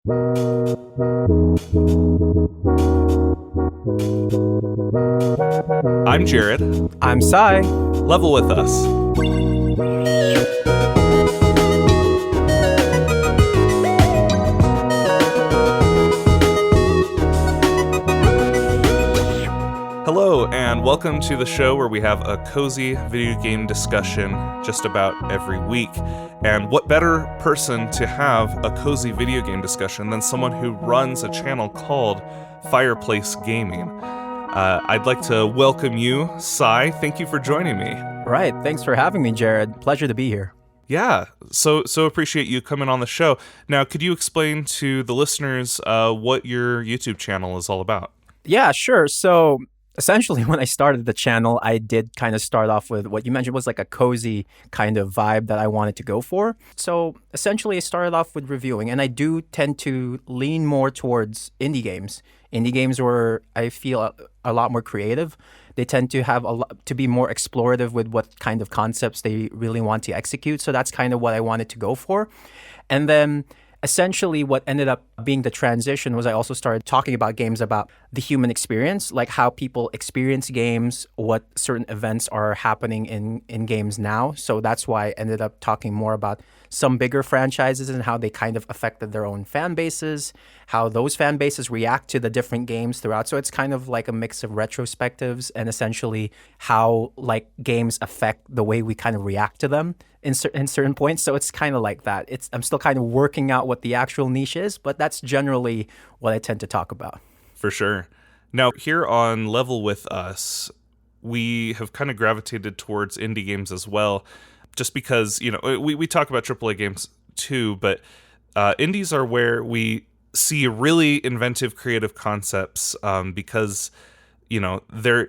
I'm Jared. I'm Sai. Level with us. Hello, and welcome to the show where we have a cozy video game discussion just about every week. And what better person to have a cozy video game discussion than someone who runs a channel called Fireplace Gaming? I'd like to welcome you, Sai. Thank you for joining me. Right. Thanks for having me, Jared. Pleasure to be here. Yeah, so appreciate you coming on the show. Now, could you explain to the listeners what your YouTube channel is all about? Yeah, sure. So essentially, when I started the channel, I did kind of start off with what you mentioned was like a cozy kind of vibe that I wanted to go for. So essentially, I started off with reviewing, and I do tend to lean more towards indie games. Indie games where I feel a lot more creative. They tend to have to be more explorative with what kind of concepts they really want to execute. So that's kind of what I wanted to go for. And then essentially what ended up being the transition was I also started talking about games about the human experience, like how people experience games, what certain events are happening in games now. So that's why I ended up talking more about some bigger franchises and how they kind of affected their own fan bases, how those fan bases react to the different games throughout. So it's kind of like a mix of retrospectives and essentially how like games affect the way we kind of react to them in certain points. So it's kind of like that. I'm still kind of working out what the actual niche is, but that's generally what I tend to talk about. For sure. Now, here on Level With Us, we have kind of gravitated towards indie games as well, just because, you know, we talk about AAA games too, but indies are where we see really inventive, creative concepts because, you know, they're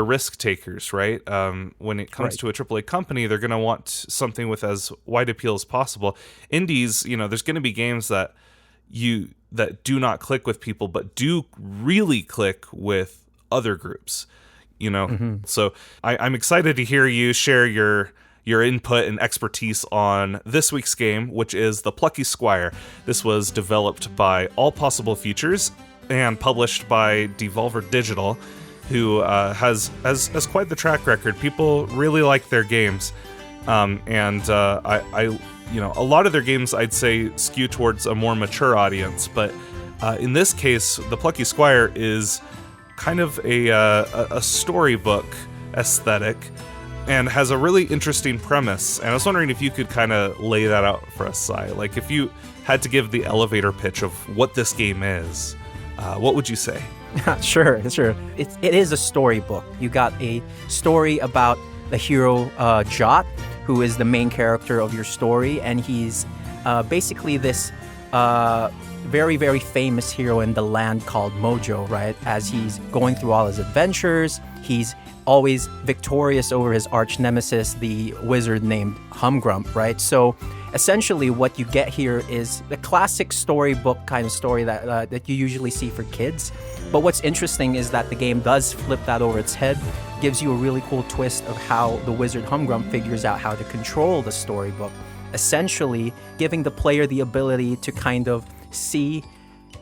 risk takers, right? When it comes to a AAA company, they're going to want something with as wide appeal as possible. Indies, you know, there's going to be games that do not click with people, but do really click with other groups, you know? Mm-hmm. So I'm excited to hear you share your input and expertise on this week's game, which is the Plucky Squire. This was developed by All Possible Features and published by Devolver Digital, who has quite the track record. People really like their games, I you know, a lot of their games I'd say skew towards a more mature audience, but in this case, the Plucky Squire is kind of a storybook aesthetic and has a really interesting premise. And I was wondering if you could kind of lay that out for us, Sai. Like, if you had to give the elevator pitch of what this game is, what would you say? Sure. It is a storybook. You got a story about the hero Jot, who is the main character of your story, and he's basically this very, very famous hero in the land called Mojo, right? As he's going through all his adventures, he's always victorious over his arch nemesis, the wizard named Humgrump, right? So essentially what you get here is the classic storybook kind of story that you usually see for kids. But what's interesting is that the game does flip that over its head, gives you a really cool twist of how the wizard Humgrump figures out how to control the storybook, essentially giving the player the ability to kind of see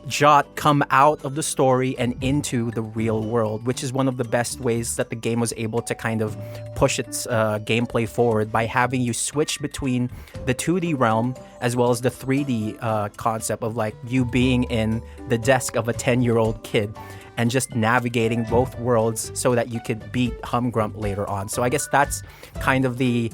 Jot come out of the story and into the real world, which is one of the best ways that the game was able to kind of push its gameplay forward by having you switch between the 2D realm as well as the 3D concept of like you being in the desk of a 10-year-old kid and just navigating both worlds so that you could beat Humgrump later on. So I guess that's kind of the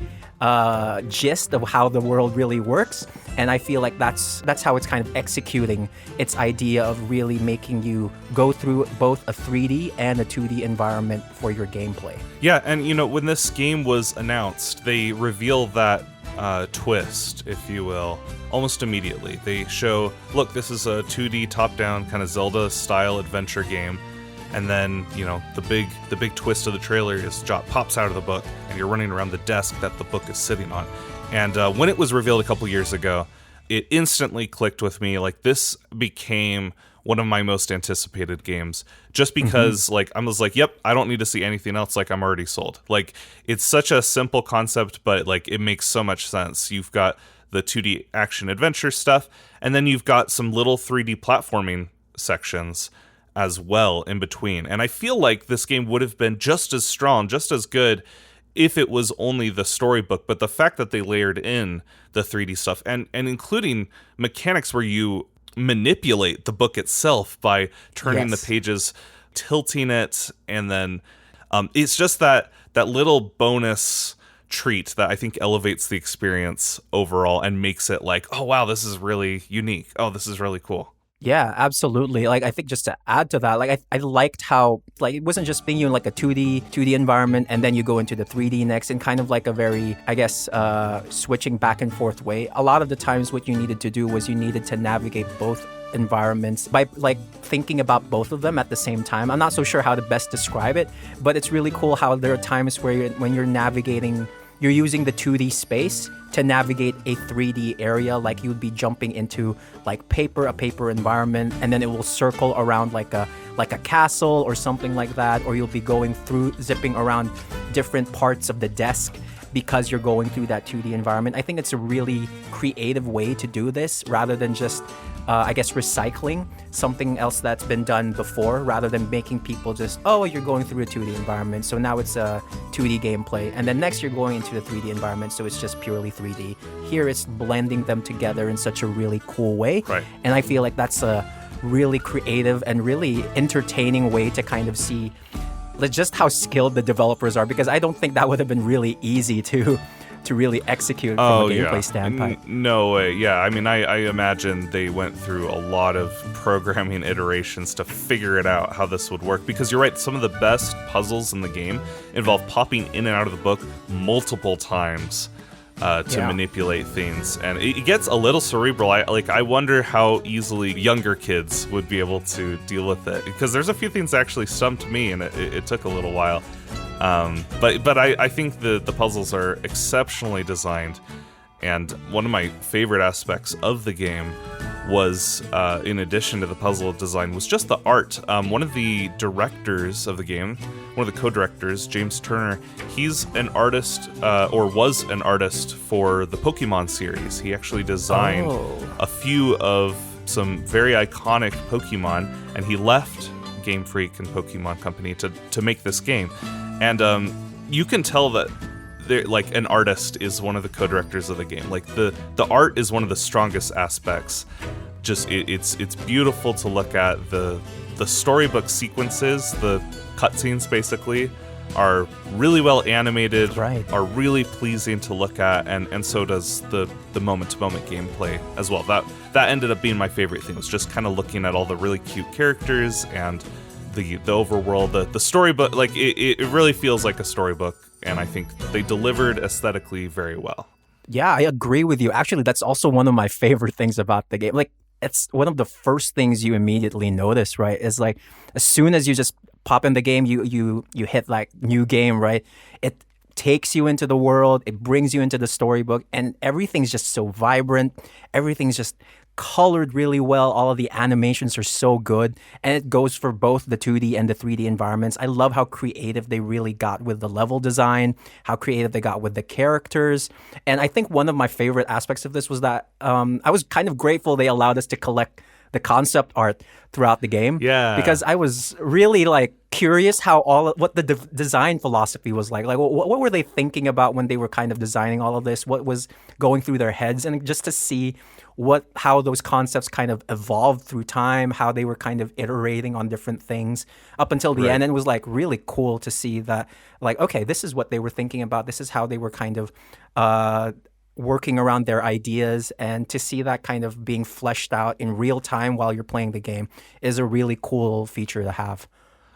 gist of how the world really works, and I feel like that's how it's kind of executing its idea of really making you go through both a 3D and a 2D environment for your gameplay. Yeah, and you know, when this game was announced, they reveal that twist, if you will, almost immediately. They show, look, this is a 2D top-down kind of Zelda-style adventure game. And then, you know, the big twist of the trailer is Jot pops out of the book, and you're running around the desk that the book is sitting on. And when it was revealed a couple years ago, it instantly clicked with me. Like, this became one of my most anticipated games, just because like I was like, yep, I don't need to see anything else. Like, I'm already sold. Like, it's such a simple concept, but like it makes so much sense. You've got the 2D action adventure stuff, and then you've got some little 3D platforming sections as well in between. And I feel like this game would have been just as strong, just as good if it was only the storybook, but the fact that they layered in the 3D stuff and including mechanics where you manipulate the book itself by turning the pages, tilting it, and then it's just that little bonus treat that I think elevates the experience overall and makes it like, oh wow, this is really unique. Oh, this is really cool. Yeah, absolutely. Like, I think just to add to that, like, I liked how, like, it wasn't just being you in like a 2D environment and then you go into the 3D next in kind of like a very, I guess, switching back and forth way. A lot of the times what you needed to do was you needed to navigate both environments by like thinking about both of them at the same time. I'm not so sure how to best describe it, but it's really cool how there are times where when you're navigating, you're using the 2D space to navigate a 3D area, like you would be jumping into like a paper environment, and then it will circle around like a castle or something like that, or you'll be going through, zipping around different parts of the desk because you're going through that 2D environment. I think it's a really creative way to do this rather than just, I guess, recycling something else that's been done before, rather than making people just, oh, you're going through a 2D environment, so now it's a 2D gameplay. And then next you're going into the 3D environment, so it's just purely 3D. Here it's blending them together in such a really cool way. Right. And I feel like that's a really creative and really entertaining way to kind of see just how skilled the developers are, because I don't think that would have been really easy to really execute from a gameplay standpoint. No way. Yeah, I mean, I imagine they went through a lot of programming iterations to figure it out how this would work, because you're right, some of the best puzzles in the game involve popping in and out of the book multiple times to manipulate things, and it gets a little cerebral. I wonder how easily younger kids would be able to deal with it, because there's a few things that actually stumped me, and it took a little while. But I think the puzzles are exceptionally designed, and one of my favorite aspects of the game was, in addition to the puzzle design, was just the art. One of the directors of the game, one of the co-directors, James Turner, he's an artist, or was an artist for the Pokemon series. He actually designed a few of some very iconic Pokemon, and he left Game Freak and Pokemon Company to make this game. And you can tell that like an artist is one of the co-directors of the game. Like the art is one of the strongest aspects. Just it's beautiful to look at. The storybook sequences, the cutscenes basically, are really well animated, are really pleasing to look at, and so does the moment-to-moment gameplay as well. That ended up being my favorite thing, was just kind of looking at all the really cute characters and the overworld, the storybook. Like it really feels like a storybook, and I think they delivered aesthetically very well. Yeah, I agree with you. Actually, that's also one of my favorite things about the game. Like, it's one of the first things you immediately notice, right? Is like, as soon as you just pop in the game, you hit like new game, right? It takes you into the world, it brings you into the storybook, and everything's just so vibrant. Everything's just colored really well. All of the animations are so good, and it goes for both the 2D and the 3D environments. I love how creative they really got with the level design, how creative they got with the characters. And I think one of my favorite aspects of this was that I was kind of grateful they allowed us to collect the concept art throughout the game. Yeah. Because I was really like curious how what the design philosophy was like. Like, what were they thinking about when they were kind of designing all of this? What was going through their heads? And just to see how those concepts kind of evolved through time, how they were kind of iterating on different things up until the end. And it was like really cool to see that, like, okay, this is what they were thinking about. This is how they were kind of working around their ideas, and to see that kind of being fleshed out in real time while you're playing the game is a really cool feature to have.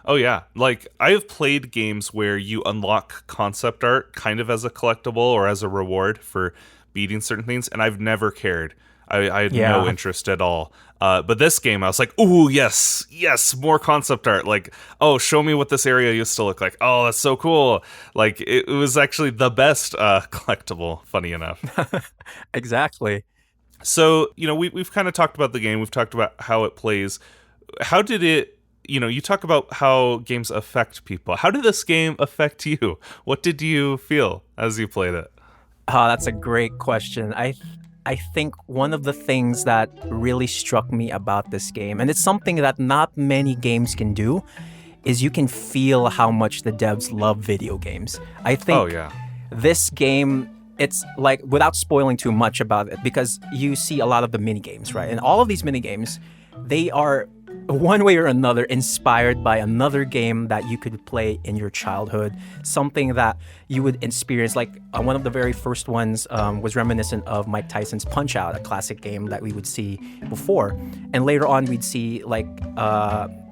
Oh yeah, like I have played games where you unlock concept art kind of as a collectible or as a reward for beating certain things, and I've never cared. I had no interest at all. But this game, I was like, ooh, yes, more concept art. Like, oh, show me what this area used to look like. Oh, that's so cool. Like, it was actually the best collectible, funny enough. Exactly. So, we've kind of talked about the game. We've talked about how it plays. How did it, you talk about how games affect people. How did this game affect you? What did you feel as you played it? Oh, that's a great question. I think one of the things that really struck me about this game, and it's something that not many games can do, is you can feel how much the devs love video games. I think Oh yeah. this game, it's like, without spoiling too much about it, because you see a lot of the mini games, right? And all of these mini games, they are one way or another inspired by another game that you could play in your childhood, something that you would experience. Like one of the very first ones was reminiscent of Mike Tyson's Punch Out, a classic game that we would see before. And later on, we'd see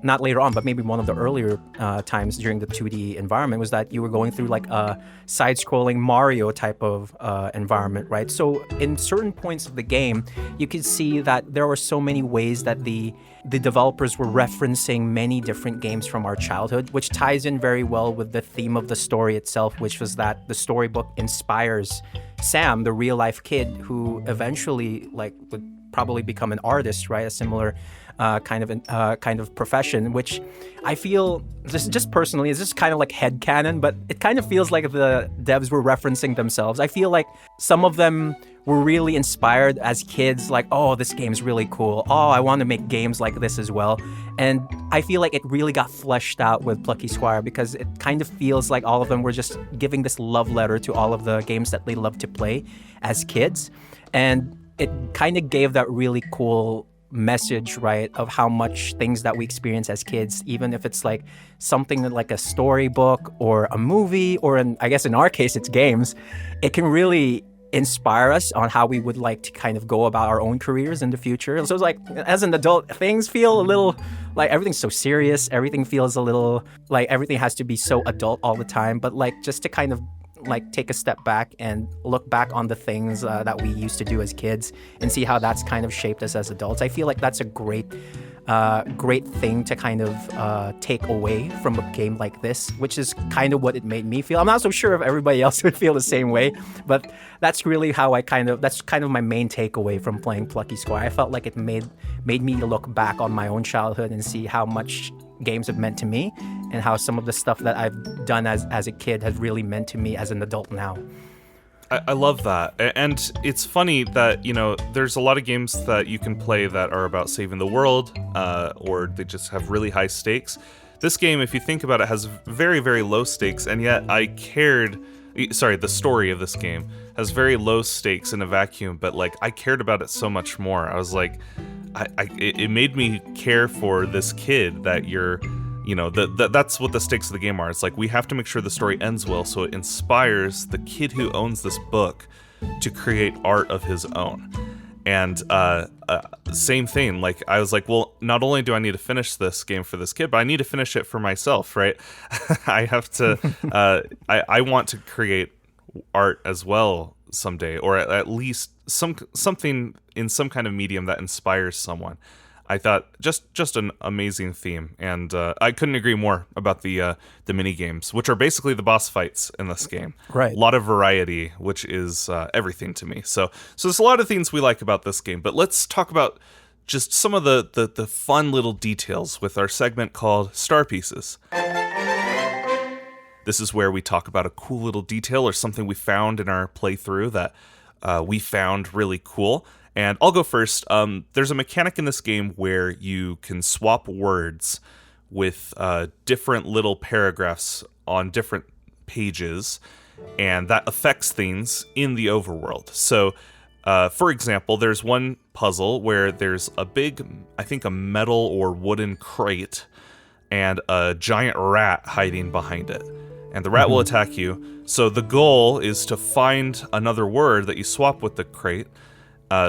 not later on, but maybe one of the earlier times during the 2D environment was that you were going through like a side-scrolling Mario type of environment, right? So in certain points of the game, you could see that there were so many ways that the developers were referencing many different games from our childhood, which ties in very well with the theme of the story itself, which was that the storybook inspires Sam, the real-life kid who eventually would probably become an artist, right? A similar kind of profession, which I feel, just personally, is just kind of like headcanon, but it kind of feels like the devs were referencing themselves. I feel like some of them were really inspired as kids, like, oh, this game's really cool. Oh, I want to make games like this as well. And I feel like it really got fleshed out with Plucky Squire, because it kind of feels like all of them were just giving this love letter to all of the games that they loved to play as kids. And it kind of gave that really cool message, right, of how much things that we experience as kids, even if it's like something like a storybook or a movie, or I guess in our case it's games, it can really inspire us on how we would like to kind of go about our own careers in the future. So it's like, as an adult, things feel a little like everything's so serious, everything feels a little like everything has to be so adult all the time, but like just to kind of like take a step back and look back on the things that we used to do as kids and see how that's kind of shaped us as adults. I feel like that's a great thing to kind of take away from a game like this, which is kind of what it made me feel. I'm not so sure if everybody else would feel the same way, but that's really how that's kind of my main takeaway from playing Plucky Squire. I felt like it made me look back on my own childhood and see how much games have meant to me, and how some of the stuff that I've done as a kid has really meant to me as an adult now. I love that. And it's funny that, there's a lot of games that you can play that are about saving the world, or they just have really high stakes. This game, if you think about it, has very, very low stakes, and yet the story of this game has very low stakes in a vacuum, but like I cared about it so much more. I was like, it made me care for this kid that that's what the stakes of the game are. It's like, we have to make sure the story ends well, so it inspires the kid who owns this book to create art of his own. And same thing, like I was like, well, not only do I need to finish this game for this kid, but I need to finish it for myself, right? I have to, I want to create art as well someday, or at least something in some kind of medium that inspires someone. I thought just an amazing theme, and I couldn't agree more about the mini games, which are basically the boss fights in this game. Right. A lot of variety, which is everything to me. So there's a lot of things we like about this game, but let's talk about just some of the fun little details with our segment called Star Pieces. This is where we talk about a cool little detail or something we found in our playthrough that we found really cool. And I'll go first. There's a mechanic in this game where you can swap words with different little paragraphs on different pages, and that affects things in the overworld. So, for example, there's one puzzle where there's a big, I think a metal or wooden crate, and a giant rat hiding behind it. And the rat will attack you. So the goal is to find another word that you swap with the crate,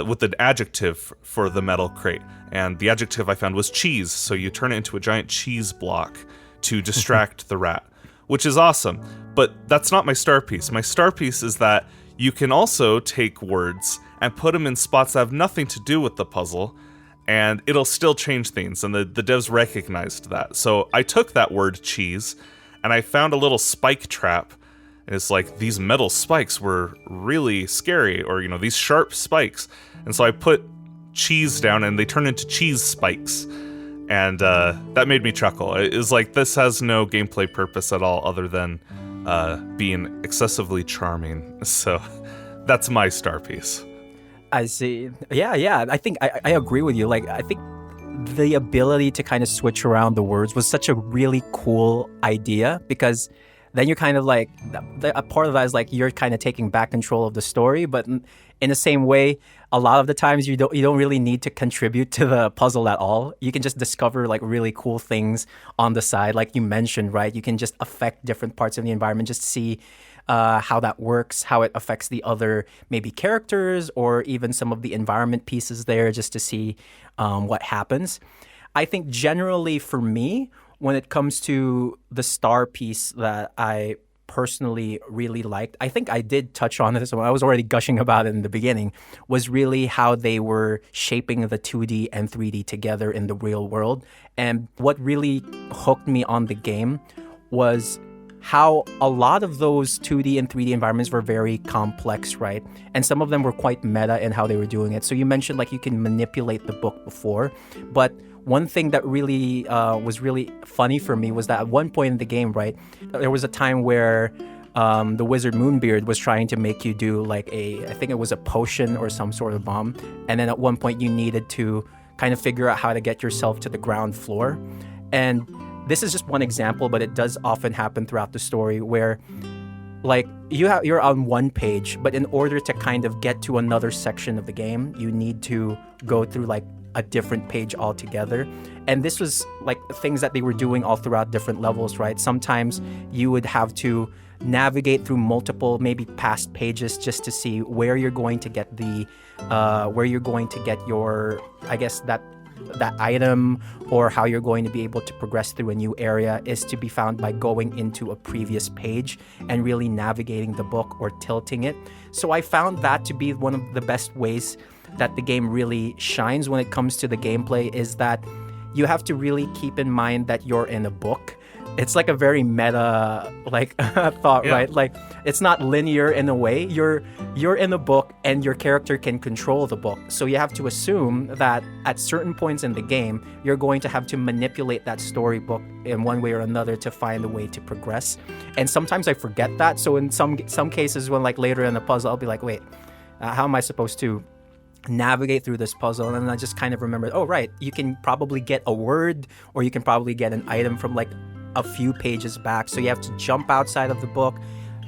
with an adjective for the metal crate. And the adjective I found was cheese, so you turn it into a giant cheese block to distract the rat, which is awesome. But that's not my star piece. My star piece is that you can also take words and put them in spots that have nothing to do with the puzzle, and it'll still change things, and the devs recognized that. So I took that word cheese, and I found a little spike trap. And it's like, these metal spikes were really scary, or, these sharp spikes. And so I put cheese down, and they turned into cheese spikes. And that made me chuckle. It was like, this has no gameplay purpose at all other than being excessively charming. So that's my star piece. I see. Yeah, yeah. I think I agree with you. Like, I think the ability to kind of switch around the words was such a really cool idea because then you're kind of like a part of that is like you're kind of taking back control of the story, but in the same way, a lot of the times you don't really need to contribute to the puzzle at all. You can just discover like really cool things on the side, like you mentioned, right? You can just affect different parts of the environment, just see how that works, how it affects the other maybe characters or even some of the environment pieces there, just to see what happens. I think generally for me, when it comes to the star piece that I personally really liked, I think I did touch on this when I was already gushing about it in the beginning, was really how they were shaping the 2D and 3D together in the real world. And what really hooked me on the game was how a lot of those 2D and 3D environments were very complex, right? And some of them were quite meta in how they were doing it. So you mentioned like you can manipulate the book before, but one thing that really was really funny for me was that at one point in the game, right, there was a time where the wizard Moonbeard was trying to make you do like I think it was a potion or some sort of bomb. And then at one point you needed to kind of figure out how to get yourself to the ground floor. And this is just one example, but it does often happen throughout the story where like you're on one page, but in order to kind of get to another section of the game, you need to go through like a different page altogether. And this was like things that they were doing all throughout different levels, right? Sometimes you would have to navigate through multiple maybe past pages just to see where you're going to get your, I guess, that item, or how you're going to be able to progress through a new area is to be found by going into a previous page and really navigating the book or tilting it. So I found that to be one of the best ways that the game really shines when it comes to the gameplay, is that you have to really keep in mind that you're in a book. It's like a very meta like thought, right? Like it's not linear in a way. You're in a book and your character can control the book. So you have to assume that at certain points in the game, you're going to have to manipulate that storybook in one way or another to find a way to progress. And sometimes I forget that. So in some cases, when like later in the puzzle, I'll be like, wait, how am I supposed to navigate through this puzzle? And then I just kind of remember, oh right, you can probably get a word or you can probably get an item from like a few pages back. So you have to jump outside of the book,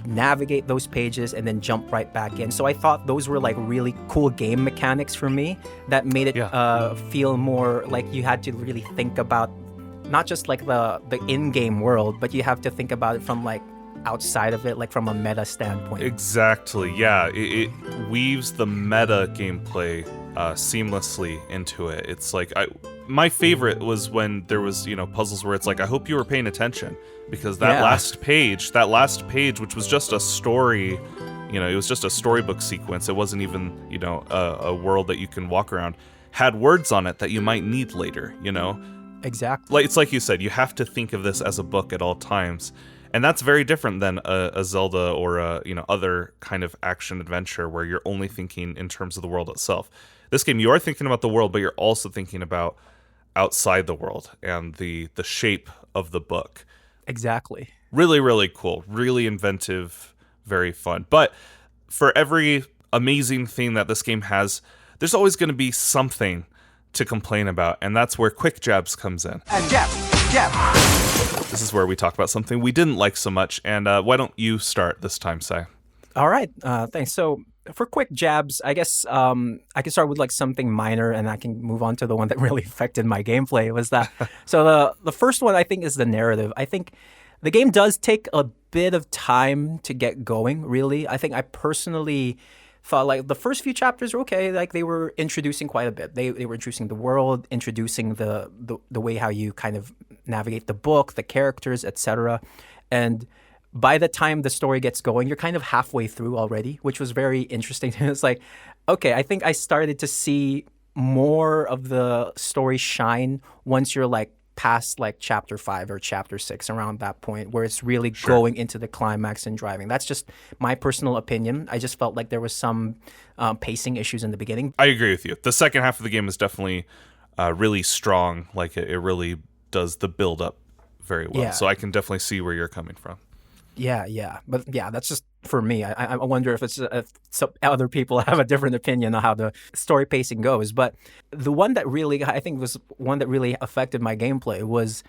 navigate those pages, and then jump right back in. So I thought those were like really cool game mechanics for me that made it feel more like you had to really think about not just like the in-game world, but you have to think about it from like outside of it, like from a meta standpoint. Exactly, yeah. It weaves the meta gameplay seamlessly into it. It's like my favorite was when there was, puzzles where it's like, I hope you were paying attention, because that last page, which was just a story, it was just a storybook sequence. It wasn't even, a world that you can walk around, had words on it that you might need later, Exactly. It's like you said, you have to think of this as a book at all times. And that's very different than a Zelda or other kind of action adventure where you're only thinking in terms of the world itself. This game, you are thinking about the world, but you're also thinking about outside the world and the shape of the book. Exactly. Really, really cool. Really inventive. Very fun. But for every amazing thing that this game has, there's always going to be something to complain about, and that's where Quick Jabs comes in. And jab. This is where we talk about something we didn't like so much, and why don't you start this time, Sai? All right, thanks. So for Quick Jabs, I guess I can start with like something minor, and I can move on to the one that really affected my gameplay. Was that so? The first one I think is the narrative. I think the game does take a bit of time to get going. Really, I think I personally thought like the first few chapters were okay. Like they were introducing quite a bit. They were introducing the world, introducing the way how you kind of navigate the book, the characters, etc. And by the time the story gets going, you're kind of halfway through already, which was very interesting. It's like, okay, I think I started to see more of the story shine once you're like past like chapter 5 or chapter 6, around that point where it's really going into the climax and driving. That's just my personal opinion. I just felt like there was some pacing issues in the beginning. I agree with you. The second half of the game is definitely really strong. Like it really does the build up very well. Yeah. So I can definitely see where you're coming from. Yeah. But yeah, that's just for me. I wonder if some other people have a different opinion on how the story pacing goes. But the one that really, I think, was one that really affected my gameplay was,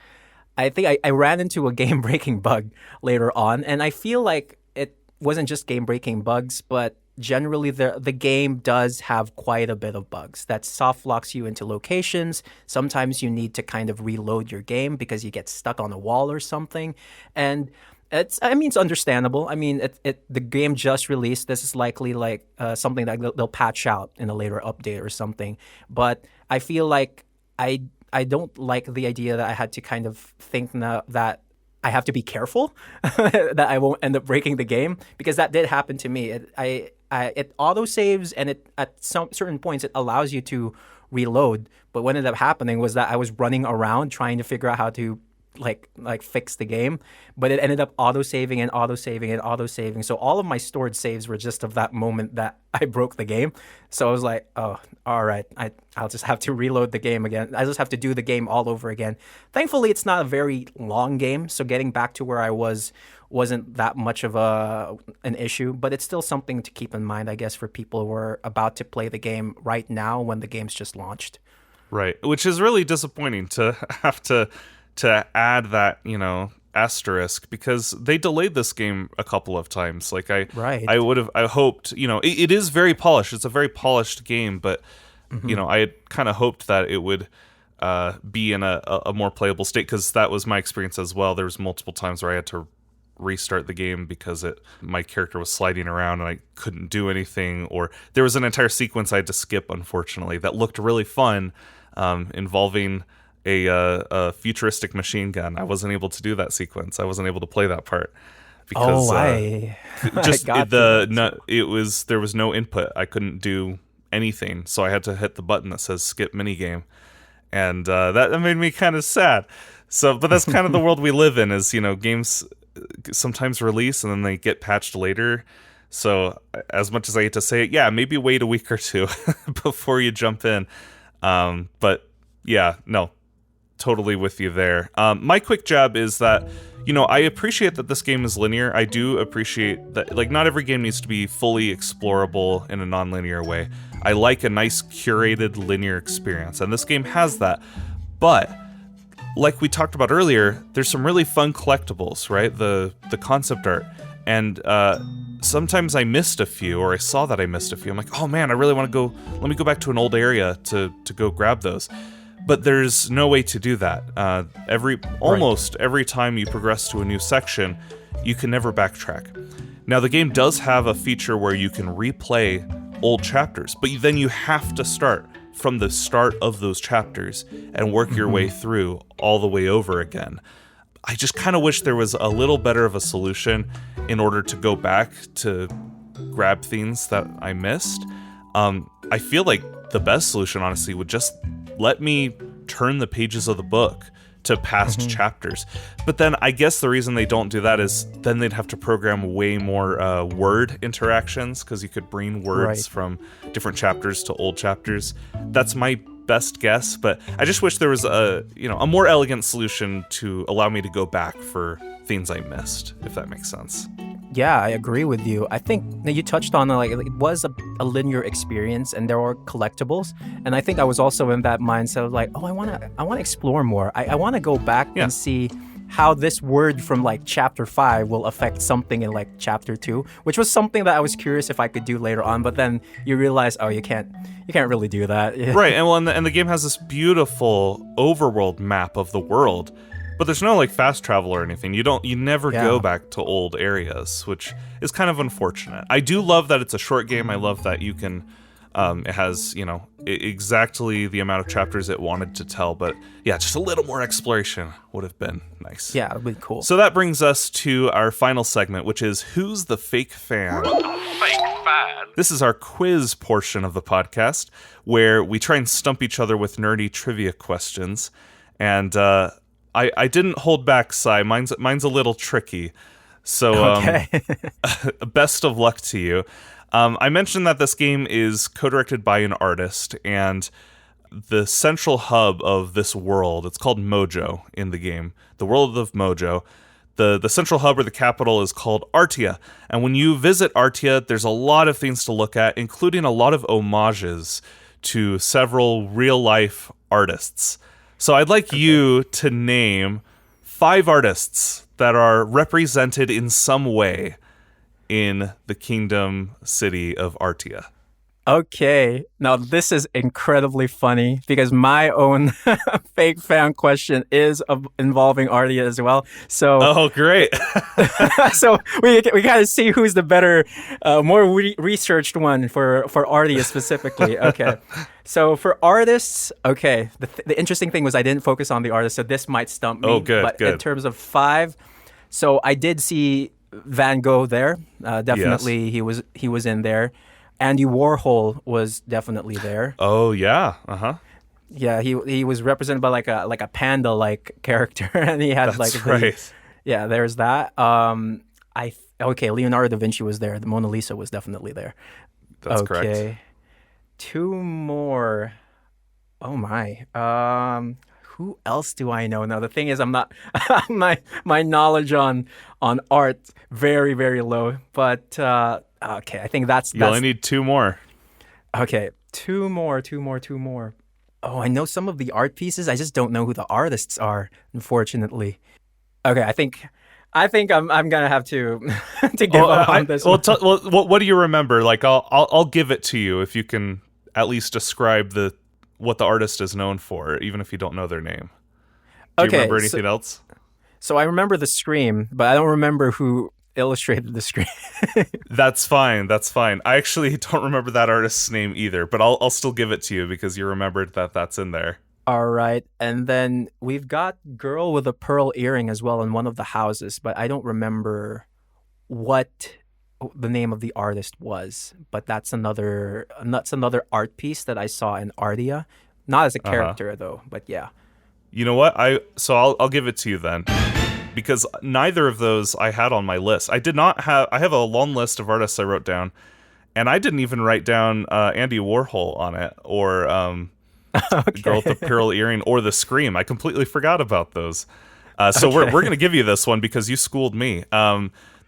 I think I ran into a game breaking bug later on, and I feel like it wasn't just game breaking bugs, but generally the game does have quite a bit of bugs that soft locks you into locations. Sometimes you need to kind of reload your game because you get stuck on a wall or something. And it's understandable. I mean, the game just released. This is likely like something that they'll patch out in a later update or something. But I feel like I don't like the idea that I had to kind of think now that I have to be careful that I won't end up breaking the game, because that did happen to me. It auto saves, and it at some certain points it allows you to reload. But what ended up happening was that I was running around trying to figure out how to like fix the game, but it ended up auto saving and auto saving and auto saving. So all of my stored saves were just of that moment that I broke the game. So I was like, oh, all right, I'll just have to reload the game again. I just have to do the game all over again. Thankfully, it's not a very long game, so getting back to where I wasn't that much of an issue, but it's still something to keep in mind, I guess, for people who are about to play the game right now when the game's just launched. Right, which is really disappointing to have to add that, asterisk, because they delayed this game a couple of times. Like I hoped, it is very polished. It's a very polished game, but I had kind of hoped that it would be in a more playable state, because that was my experience as well. There was multiple times where I had to restart the game because my character was sliding around and I couldn't do anything, or there was an entire sequence I had to skip, unfortunately, that looked really fun, involving a futuristic machine gun. I wasn't able to do that sequence. I wasn't able to play that part because there was no input. I couldn't do anything, so I had to hit the button that says skip minigame, and that made me kind of sad. So, but that's kind of the world we live in, is games sometimes release and then they get patched later. So as much as I hate to say it, yeah, maybe wait a week or two before you jump in. But yeah, no, totally with you there. My quick jab is that, I appreciate that this game is linear. I do appreciate that, like, not every game needs to be fully explorable in a non-linear way. I like a nice curated linear experience, and this game has that. But like we talked about earlier, there's some really fun collectibles, right? The concept art. And sometimes I missed a few, or I saw that I missed a few. I'm like, oh man, I really want to go, let me go back to an old area to go grab those. But there's no way to do that. Almost every time you progress to a new section, you can never backtrack. Now, the game does have a feature where you can replay old chapters, but then you have to start from the start of those chapters and work your way through all the way over again. I just kind of wish there was a little better of a solution in order to go back to grab things that I missed. I feel like the best solution, honestly, would just let me turn the pages of the book to past chapters. But then I guess the reason they don't do that is then they'd have to program way more word interactions, because you could bring words from different chapters to old chapters. That's my best guess, but I just wish there was a more elegant solution to allow me to go back for things I missed, if that makes sense. Yeah, I agree with you. I think that you touched on it was a linear experience, and there were collectibles. And I think I was also in that mindset of like, oh, I want to explore more. I want to go back and see how this word from like chapter 5 will affect something in like chapter 2, which was something that I was curious if I could do later on. But then you realize, oh, you can't really do that. Right, and the game has this beautiful overworld map of the world. But there's no like fast travel or anything. You never go back to old areas, which is kind of unfortunate. I do love that it's a short game. I love that you can, it has, exactly the amount of chapters it wanted to tell. But yeah, just a little more exploration would have been nice. Yeah, it would be cool. So that brings us to our final segment, which is Who's the Fake Fan? Fake fan. This is our quiz portion of the podcast, where we try and stump each other with nerdy trivia questions. And, I didn't hold back, Sai. Mine's a little tricky. So okay. Best of luck to you. I mentioned that this game is co-directed by an artist, and the central hub of this world, it's called Mojo in the game, the world of Mojo. The central hub or the capital is called Artia. And when you visit Artia, there's a lot of things to look at, including a lot of homages to several real-life artists. So I'd like you to name 5 artists that are represented in some way in the kingdom city of Artia. Okay, now this is incredibly funny because my own fake fan question is involving Artia as well. So, Oh, great. so we got to see who's the better, more researched one for Artia specifically. Okay, so for artists, okay, the interesting thing was I didn't focus on the artist, so this might stump me. Oh, good, But good. in terms of 5, so I did see Van Gogh there. Definitely, he was in there. Andy Warhol was definitely there. Oh, yeah. Uh-huh. Yeah, he was represented by like a panda like character, and he had That's like right. yeah. There's that. Okay, Leonardo da Vinci was there. The Mona Lisa was definitely there. That's Okay, correct. 2 more. Oh my. Who else do I know? Now the thing is, I'm not my knowledge on art very very low. But okay, I think You only that's need 2 more. okay. Two more. Oh, I know some of the art pieces. I just don't know who the artists are, unfortunately. Okay, I think I'm gonna have to to give up on this one. What do you remember? Like, I'll give it to you if you can at least describe what the artist is known for, even if you don't know their name. Do you Okay, remember anything else? so I remember the Scream, but I don't remember who illustrated the Scream. That's fine. That's fine. I actually don't remember that artist's name either, but I'll still give it to you because you remembered that's in there. All right, and then we've got Girl with a Pearl Earring as well in one of the houses, but I don't remember what the name of the artist was. But that's another art piece that I saw in Ardia, not as a character though, but yeah. You know what? I'll give it to you then, because neither of those I had on my list. I have a long list of artists I wrote down, and I didn't even write down Andy Warhol on it or the Girl with the Pearl Earring or the Scream. I completely forgot about those. So we're going to give you this one because you schooled me.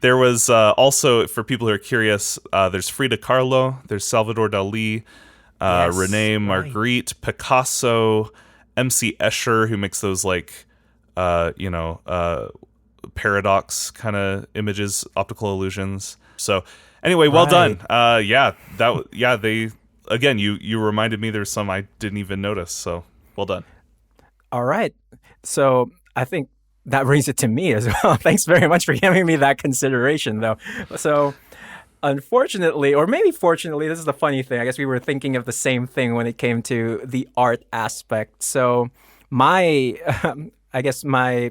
There was also, for people who are curious, there's Frida Kahlo, there's Salvador Dali, Yes, Rene right. Magritte, Picasso, MC Escher, who makes those like paradox kind of images, optical illusions. So anyway, well done. They again, you reminded me there's some I didn't even notice. So well done. All right. So I think that brings it to me as well. Thanks very much for giving me that consideration, though. So, unfortunately, or maybe fortunately, this is the funny thing. I guess we were thinking of the same thing when it came to the art aspect. So, I guess my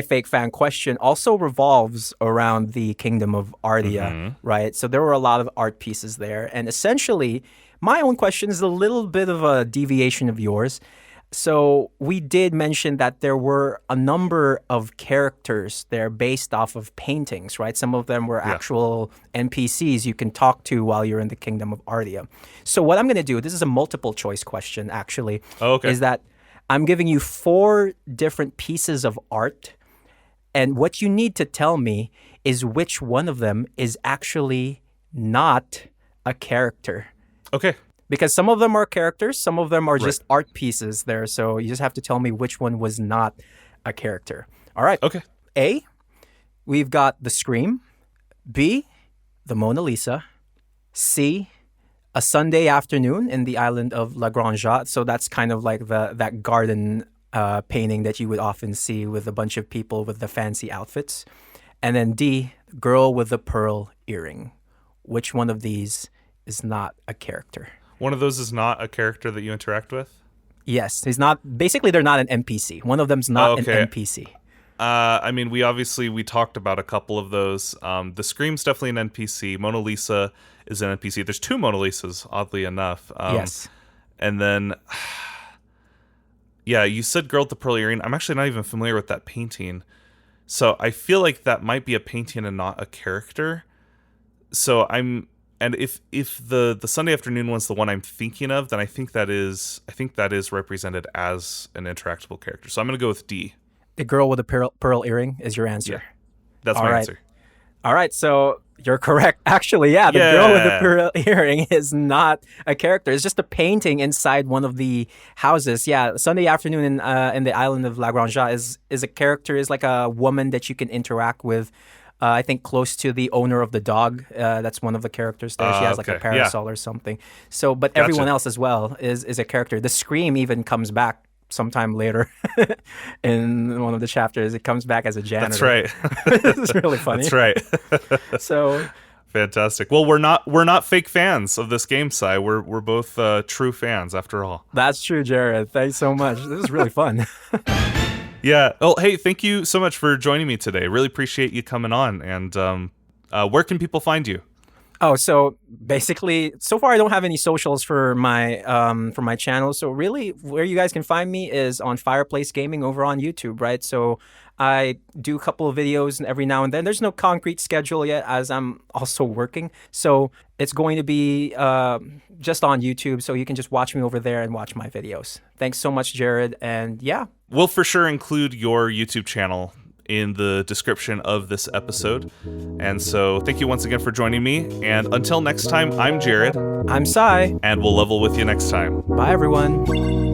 fake fan question also revolves around the kingdom of Ardia, right? So there were a lot of art pieces there, and essentially, my own question is a little bit of a deviation of yours. So we did mention that there were a number of characters there based off of paintings, right? Some of them were actual NPCs you can talk to while you're in the kingdom of Ardia. So what I'm going to do, this is a multiple choice question actually, Oh, okay. is that I'm giving you 4 different pieces of art, and what you need to tell me is which one of them is actually not a character. Okay. Because some of them are characters, some of them are Right. just art pieces there. So you just have to tell me which one was not a character. All right. Okay. A, we've got the Scream. B, the Mona Lisa. C, a Sunday afternoon in the island of La Grande Jatte. So that's kind of like that garden painting that you would often see with a bunch of people with the fancy outfits. And then D, Girl with the Pearl Earring. Which one of these is not a character? One of those is not a character that you interact with? Yes, he's not. Basically, they're not an NPC. One of them's not Okay. an NPC. I mean, we talked about a couple of those. The Scream's definitely an NPC. Mona Lisa is an NPC. There's 2 Mona Lisas, oddly enough. Yes. And then, yeah, you said Girl with the Pearl Earring. I'm actually not even familiar with that painting. So I feel like that might be a painting and not a character. So and if the Sunday afternoon one's the one I'm thinking of, then I think that is represented as an interactable character. So I'm going to go with D. The girl with the pearl earring is your answer. Yeah, that's All my right. answer. All right, so you're correct. Actually, yeah, the girl with the pearl earring is not a character. It's just a painting inside one of the houses. Yeah, Sunday afternoon in the island of La Granja is a character, is like a woman that you can interact with. I think close to the owner of the dog. That's one of the characters there. She has like a Okay. parasol or something. So, but Gotcha. everyone else as well is a character. The scream even comes back sometime later in one of the chapters. It comes back as a janitor. That's right. It's really funny. That's right. So fantastic. Well, we're not fake fans of this game, Si. We're both true fans after all. that's true, Jared. Thanks so much. This is really fun. Yeah. Oh, hey, thank you so much for joining me today. Really appreciate you coming on. And where can people find you? Oh, so basically, so far I don't have any socials for my channel. So really, where you guys can find me is on Fireplace Gaming over on YouTube, right? So I do a couple of videos every now and then. There's no concrete schedule yet, as I'm also working. So it's going to be just on YouTube. So you can just watch me over there and watch my videos. Thanks so much, Jared. And yeah. We'll for sure include your YouTube channel in the description of this episode. And so thank you once again for joining me. And until next time, I'm Jared. I'm Sai. And we'll level with you next time. Bye, everyone.